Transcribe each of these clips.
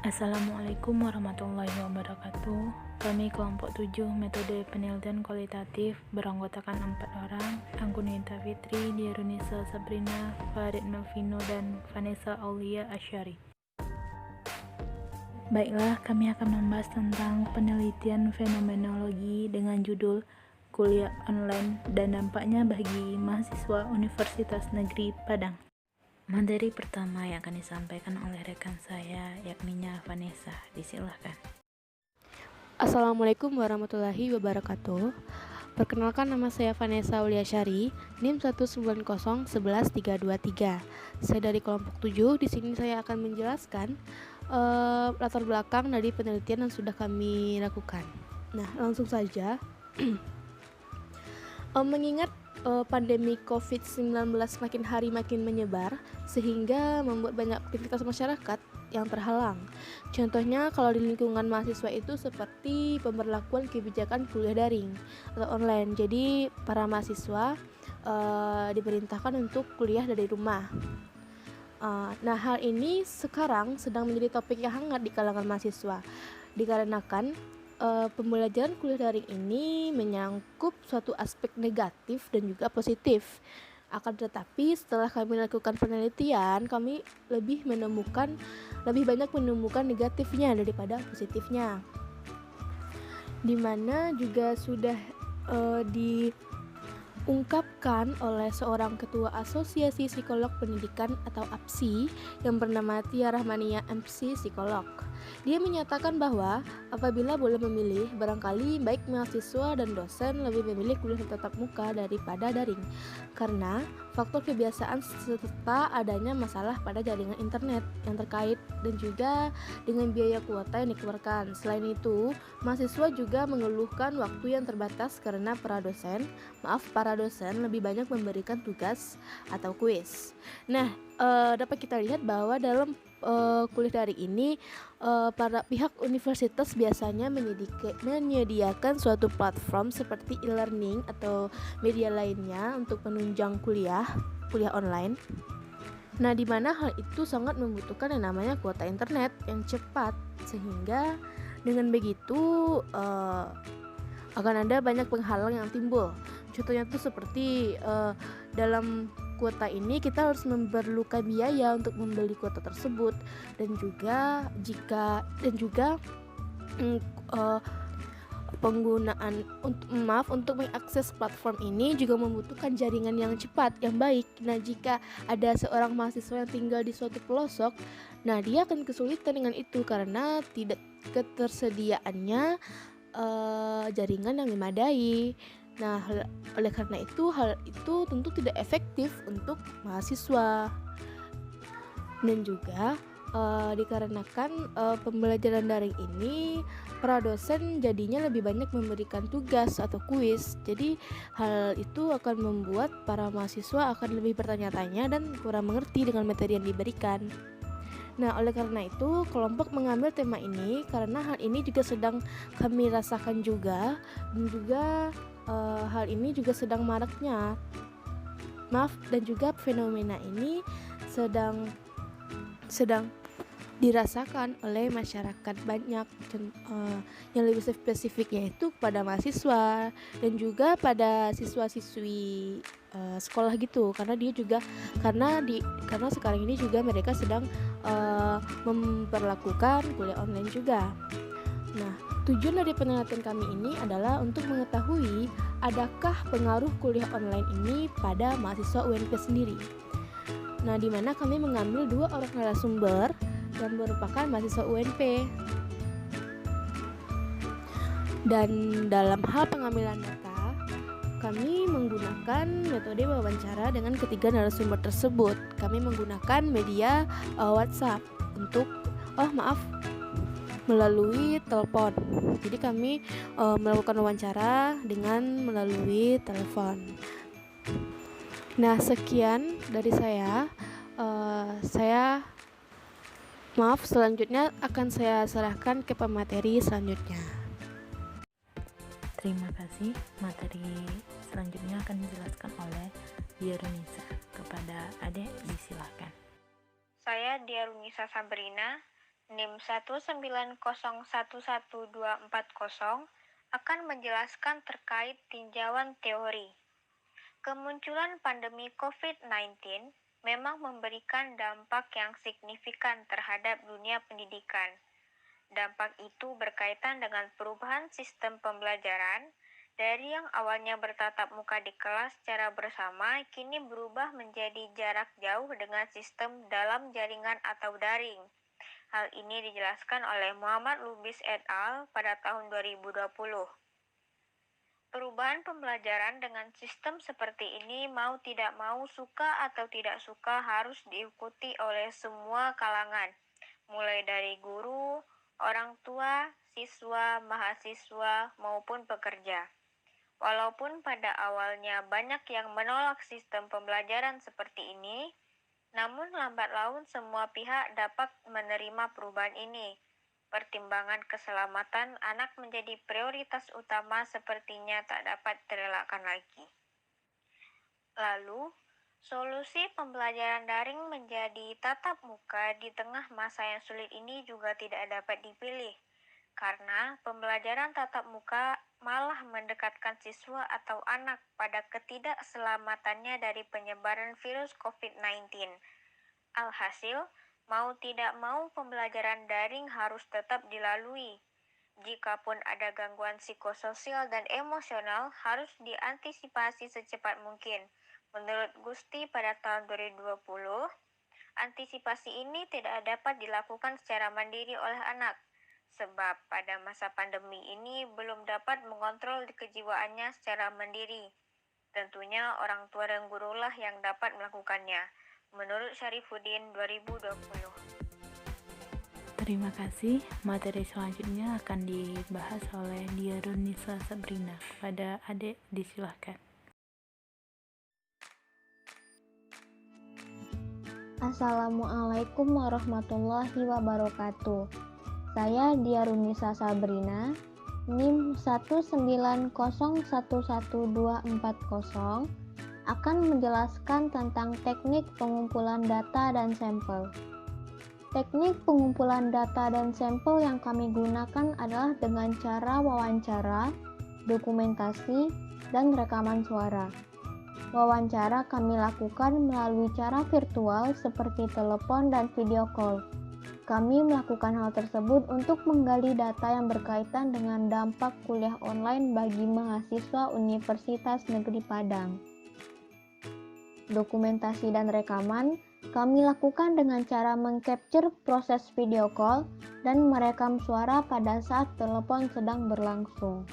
Assalamualaikum warahmatullahi wabarakatuh. Kami kelompok 7 metode penelitian kualitatif beranggotakan 4 orang, Anggun Yunita Fitri, Diarunisa Sabrina, Farid Melvino, dan Vanessa Aulia Asyari. Baiklah, kami akan membahas tentang penelitian fenomenologi dengan judul Kuliah Online dan dampaknya bagi mahasiswa Universitas Negeri Padang. Materi pertama yang akan disampaikan oleh rekan saya, yakninya Vanessa. Disilahkan. Assalamualaikum warahmatullahi wabarakatuh. Perkenalkan, nama saya Vanessa Aulia Syari, NIM 190111323. Saya dari kelompok 7. Di sini saya akan menjelaskan latar belakang dari penelitian yang sudah kami lakukan. Nah, langsung saja. Mengingat pandemi COVID-19 makin hari makin menyebar, sehingga membuat banyak aktivitas masyarakat yang terhalang. Contohnya kalau di lingkungan mahasiswa itu seperti pemberlakuan kebijakan kuliah daring atau online. Jadi para mahasiswa diperintahkan untuk kuliah dari rumah. Nah, hal ini sekarang sedang menjadi topik yang hangat di kalangan mahasiswa, dikarenakan pembelajaran kuliah daring ini menyangkut suatu aspek negatif dan juga positif. Akan tetapi setelah kami lakukan penelitian, kami lebih banyak menemukan negatifnya daripada positifnya. Dimana juga sudah diungkapkan oleh seorang ketua Asosiasi Psikolog Pendidikan atau APSI yang bernama Tia Rahmania MC Psikolog. Dia menyatakan bahwa apabila boleh memilih, barangkali baik mahasiswa dan dosen lebih memilih kuliah tatap muka daripada daring, karena faktor kebiasaan serta adanya masalah pada jaringan internet yang terkait dan juga dengan biaya kuota yang dikeluarkan. Selain itu, mahasiswa juga mengeluhkan waktu yang terbatas karena para dosen lebih banyak memberikan tugas atau kuis. Nah, dapat kita lihat bahwa dalam kuliah daring ini para pihak universitas biasanya menyediakan suatu platform seperti e-learning atau media lainnya untuk penunjang kuliah online. Nah, di mana hal itu sangat membutuhkan yang namanya kuota internet yang cepat, sehingga dengan begitu akan ada banyak penghalang yang timbul. Contohnya tuh seperti dalam kuota ini kita harus memerlukan biaya untuk membeli kuota tersebut, dan juga penggunaan untuk mengakses platform ini juga membutuhkan jaringan yang cepat, yang baik. Nah, jika ada seorang mahasiswa yang tinggal di suatu pelosok, nah dia akan kesulitan dengan itu karena tidak ketersediaannya jaringan yang memadai. Nah, oleh karena itu hal itu tentu tidak efektif untuk mahasiswa. Dan juga dikarenakan pembelajaran daring ini, para dosen jadinya lebih banyak memberikan tugas atau kuis. Jadi hal itu akan membuat para mahasiswa akan lebih bertanya-tanya dan kurang mengerti dengan materi yang diberikan. Nah, oleh karena itu kelompok mengambil tema ini karena hal ini juga sedang kami rasakan juga, dan juga hal ini juga sedang maraknya. Dan juga fenomena ini sedang dirasakan oleh masyarakat banyak, yang lebih spesifik yaitu pada mahasiswa dan juga pada siswa-siswi sekolah gitu, karena sekarang ini juga mereka sedang memperlakukan kuliah online juga. Nah, tujuan dari penelitian kami ini adalah untuk mengetahui adakah pengaruh kuliah online ini pada mahasiswa UNP sendiri. Nah, di mana kami mengambil 2 orang narasumber yang merupakan mahasiswa UNP. Dan dalam hal pengambilan data, kami menggunakan metode wawancara dengan ketiga narasumber tersebut. Kami menggunakan media WhatsApp melalui telepon. Jadi kami melakukan wawancara dengan melalui telepon. Nah, sekian dari saya. Selanjutnya akan saya serahkan ke pemateri selanjutnya. Terima kasih. Materi selanjutnya akan dijelaskan oleh Diarunisa. Kepada Adek, disilahkan. Saya Diarunisa Sabrina NIM 190111240 akan menjelaskan terkait tinjauan teori. Kemunculan pandemi COVID-19 memang memberikan dampak yang signifikan terhadap dunia pendidikan. Dampak itu berkaitan dengan perubahan sistem pembelajaran dari yang awalnya bertatap muka di kelas secara bersama, kini berubah menjadi jarak jauh dengan sistem dalam jaringan atau daring. Hal ini dijelaskan oleh Muhammad Lubis et al. Pada tahun 2020. Perubahan pembelajaran dengan sistem seperti ini mau tidak mau, suka atau tidak suka, harus diikuti oleh semua kalangan, mulai dari guru, orang tua, siswa, mahasiswa, maupun pekerja. Walaupun pada awalnya banyak yang menolak sistem pembelajaran seperti ini, namun lambat laun semua pihak dapat menerima perubahan ini. Pertimbangan keselamatan anak menjadi prioritas utama, sepertinya tak dapat terelakkan lagi. Lalu, solusi pembelajaran daring menjadi tatap muka di tengah masa yang sulit ini juga tidak dapat dipilih, karena pembelajaran tatap muka malah mendekatkan siswa atau anak pada ketidakselamatannya dari penyebaran virus COVID-19. Alhasil, mau tidak mau pembelajaran daring harus tetap dilalui. Jikapun ada gangguan psikososial dan emosional, harus diantisipasi secepat mungkin. Menurut Gusti pada tahun 2020, antisipasi ini tidak dapat dilakukan secara mandiri oleh anak, sebab pada masa pandemi ini belum dapat mengontrol kejiwaannya secara mandiri. Tentunya orang tua dan gurulah yang dapat melakukannya. Menurut Syarifuddin 2020. Terima kasih. Materi selanjutnya akan dibahas oleh Diarunisa Sabrina. Kepada adik disilahkan. Assalamualaikum warahmatullahi wabarakatuh. Saya Diarunisa Sabrina, NIM 190111240, akan menjelaskan tentang teknik pengumpulan data dan sampel. Teknik pengumpulan data dan sampel yang kami gunakan adalah dengan cara wawancara, dokumentasi, dan rekaman suara. Wawancara kami lakukan melalui cara virtual seperti telepon dan video call. Kami melakukan hal tersebut untuk menggali data yang berkaitan dengan dampak kuliah online bagi mahasiswa Universitas Negeri Padang. Dokumentasi dan rekaman kami lakukan dengan cara mengcapture proses video call dan merekam suara pada saat telepon sedang berlangsung.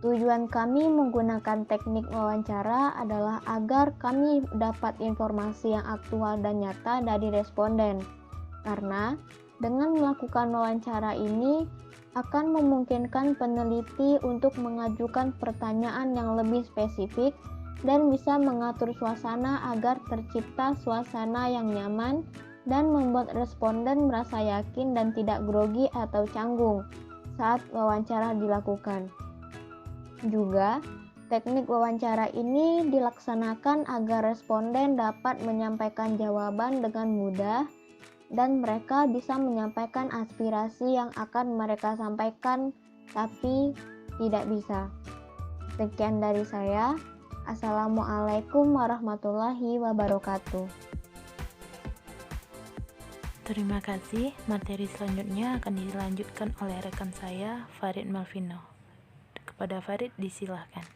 Tujuan kami menggunakan teknik wawancara adalah agar kami dapat informasi yang aktual dan nyata dari responden, karena dengan melakukan wawancara ini akan memungkinkan peneliti untuk mengajukan pertanyaan yang lebih spesifik dan bisa mengatur suasana agar tercipta suasana yang nyaman dan membuat responden merasa yakin dan tidak grogi atau canggung saat wawancara dilakukan. Juga, teknik wawancara ini dilaksanakan agar responden dapat menyampaikan jawaban dengan mudah dan mereka bisa menyampaikan aspirasi yang akan mereka sampaikan tapi tidak bisa. Sekian dari saya. Assalamualaikum warahmatullahi wabarakatuh. Terima kasih. Materi selanjutnya akan dilanjutkan oleh rekan saya, Farid Malvino. Kepada Farid disilahkan.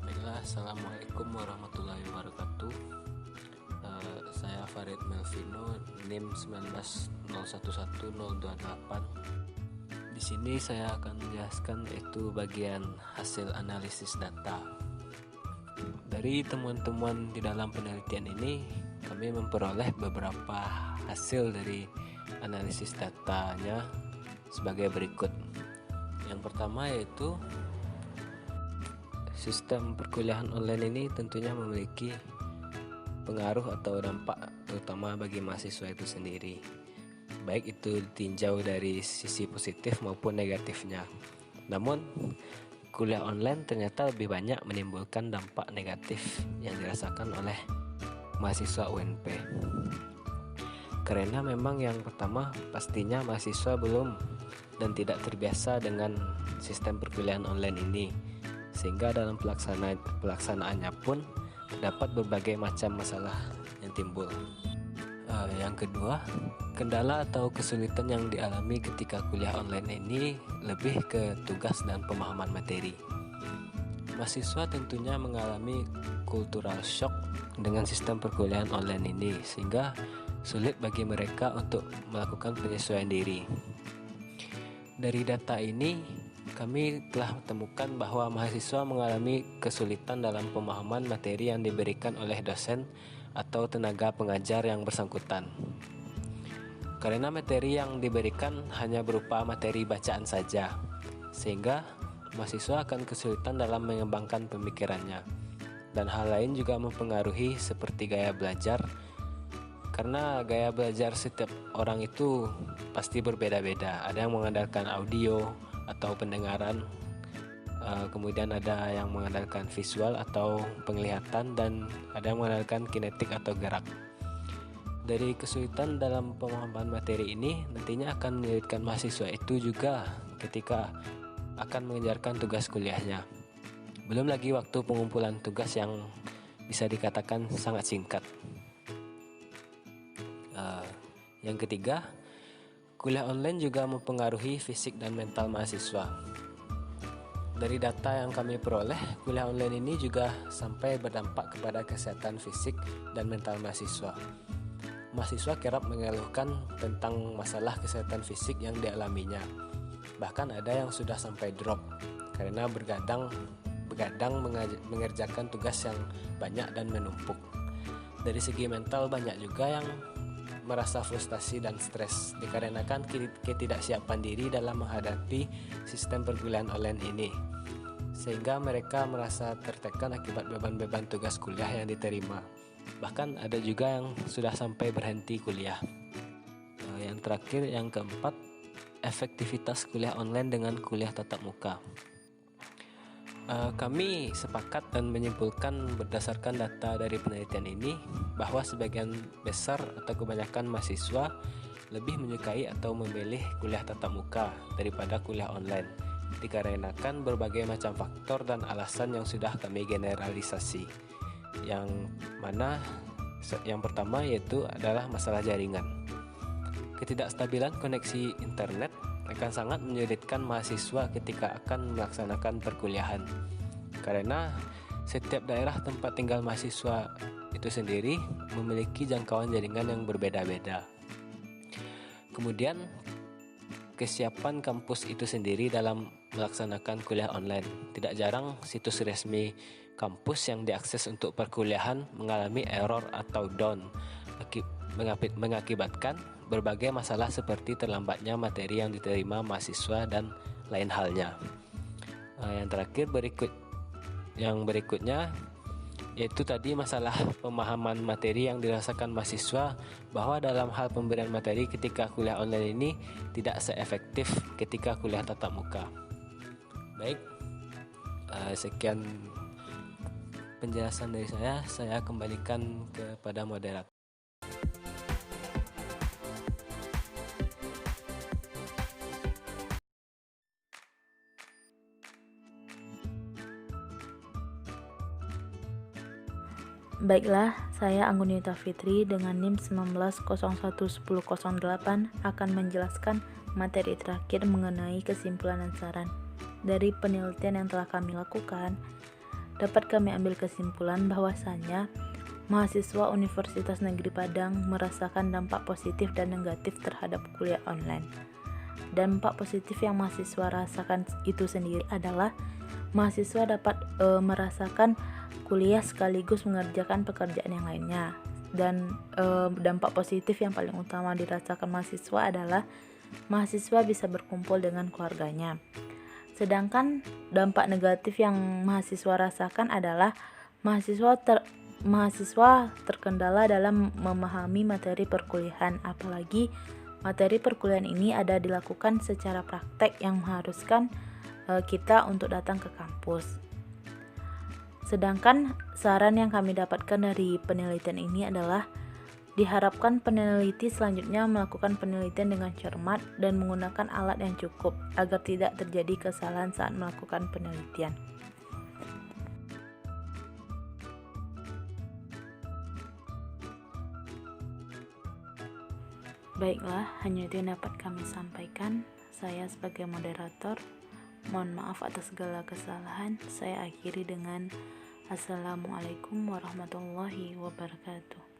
Baiklah, Assalamualaikum warahmatullahi wabarakatuh. Saya Farid Malvino, NIM 190110228. Di sini saya akan menjelaskan yaitu bagian hasil analisis data. Dari temuan-temuan di dalam penelitian ini, kami memperoleh beberapa hasil dari analisis datanya sebagai berikut. Yang pertama yaitu sistem perkuliahan online ini tentunya memiliki pengaruh atau dampak terutama bagi mahasiswa itu sendiri, baik itu ditinjau dari sisi positif maupun negatifnya. Namun, kuliah online ternyata lebih banyak menimbulkan dampak negatif yang dirasakan oleh mahasiswa UNP. Karena memang yang pertama pastinya mahasiswa belum dan tidak terbiasa dengan sistem perkuliahan online ini, sehingga dalam pelaksanaannya pun terdapat berbagai macam masalah yang timbul. Yang kedua, kendala atau kesulitan yang dialami ketika kuliah online ini lebih ke tugas dan pemahaman materi. Mahasiswa tentunya mengalami cultural shock dengan sistem perkuliahan online ini, sehingga sulit bagi mereka untuk melakukan penyesuaian diri. Dari data ini, kami telah temukan bahwa mahasiswa mengalami kesulitan dalam pemahaman materi yang diberikan oleh dosen atau tenaga pengajar yang bersangkutan. Karena materi yang diberikan hanya berupa materi bacaan saja, sehingga mahasiswa akan kesulitan dalam mengembangkan pemikirannya. Dan hal lain juga mempengaruhi seperti gaya belajar, karena gaya belajar setiap orang itu pasti berbeda-beda. Ada yang mengandalkan audio atau pendengaran, kemudian ada yang mengandalkan visual atau penglihatan, dan ada yang mengandalkan kinetik atau gerak. Dari kesulitan dalam pemahaman materi ini nantinya akan menyulitkan mahasiswa itu juga ketika akan mengerjakan tugas kuliahnya. Belum lagi waktu pengumpulan tugas yang bisa dikatakan sangat singkat. Yang ketiga, kuliah online juga mempengaruhi fisik dan mental mahasiswa. Dari data yang kami peroleh, kuliah online ini juga sampai berdampak kepada kesehatan fisik dan mental mahasiswa. Mahasiswa kerap mengeluhkan tentang masalah kesehatan fisik yang dialaminya. Bahkan ada yang sudah sampai drop karena begadang mengerjakan tugas yang banyak dan menumpuk. Dari segi mental banyak juga yang merasa frustasi dan stres dikarenakan ketidaksiapan diri dalam menghadapi sistem perkuliahan online ini, sehingga mereka merasa tertekan akibat beban-beban tugas kuliah yang diterima. Bahkan ada juga yang sudah sampai berhenti kuliah. Yang terakhir, yang keempat, efektivitas kuliah online dengan kuliah tatap muka. Kami sepakat dan menyimpulkan berdasarkan data dari penelitian ini bahwa sebagian besar atau kebanyakan mahasiswa lebih menyukai atau memilih kuliah tatap muka daripada kuliah online, dikarenakan berbagai macam faktor dan alasan yang sudah kami generalisasi. Yang mana yang pertama yaitu adalah masalah jaringan. Ketidakstabilan koneksi internet akan sangat menyulitkan mahasiswa ketika akan melaksanakan perkuliahan, karena setiap daerah tempat tinggal mahasiswa itu sendiri memiliki jangkauan jaringan yang berbeda-beda. Kemudian kesiapan kampus itu sendiri dalam melaksanakan kuliah online. Tidak jarang situs resmi kampus yang diakses untuk perkuliahan mengalami error atau down, mengakibatkan berbagai masalah seperti terlambatnya materi yang diterima mahasiswa dan lain halnya. Yang terakhir berikutnya yaitu tadi masalah pemahaman materi yang dirasakan mahasiswa, bahwa dalam hal pemberian materi ketika kuliah online ini tidak seefektif ketika kuliah tatap muka. Baik, sekian penjelasan dari saya kembalikan kepada moderator. Baiklah, saya Anggunita Fitri dengan NIM 19011008 akan menjelaskan materi terakhir mengenai kesimpulan dan saran. Dari penelitian yang telah kami lakukan, dapat kami ambil kesimpulan bahwasannya mahasiswa Universitas Negeri Padang merasakan dampak positif dan negatif terhadap kuliah online. Dampak positif yang mahasiswa rasakan itu sendiri adalah mahasiswa dapat merasakan kuliah sekaligus mengerjakan pekerjaan yang lainnya. Dan dampak positif yang paling utama dirasakan mahasiswa adalah mahasiswa bisa berkumpul dengan keluarganya. Sedangkan dampak negatif yang mahasiswa rasakan adalah mahasiswa terkendala dalam memahami materi perkuliahan, apalagi materi perkuliahan ini ada dilakukan secara praktek yang mengharuskan kita untuk datang ke kampus. Sedangkan saran yang kami dapatkan dari penelitian ini adalah diharapkan peneliti selanjutnya melakukan penelitian dengan cermat dan menggunakan alat yang cukup agar tidak terjadi kesalahan saat melakukan penelitian. Baiklah, hanya itu yang dapat kami sampaikan. Saya sebagai moderator, mohon maaf atas segala kesalahan. Saya akhiri dengan Assalamualaikum warahmatullahi wabarakatuh.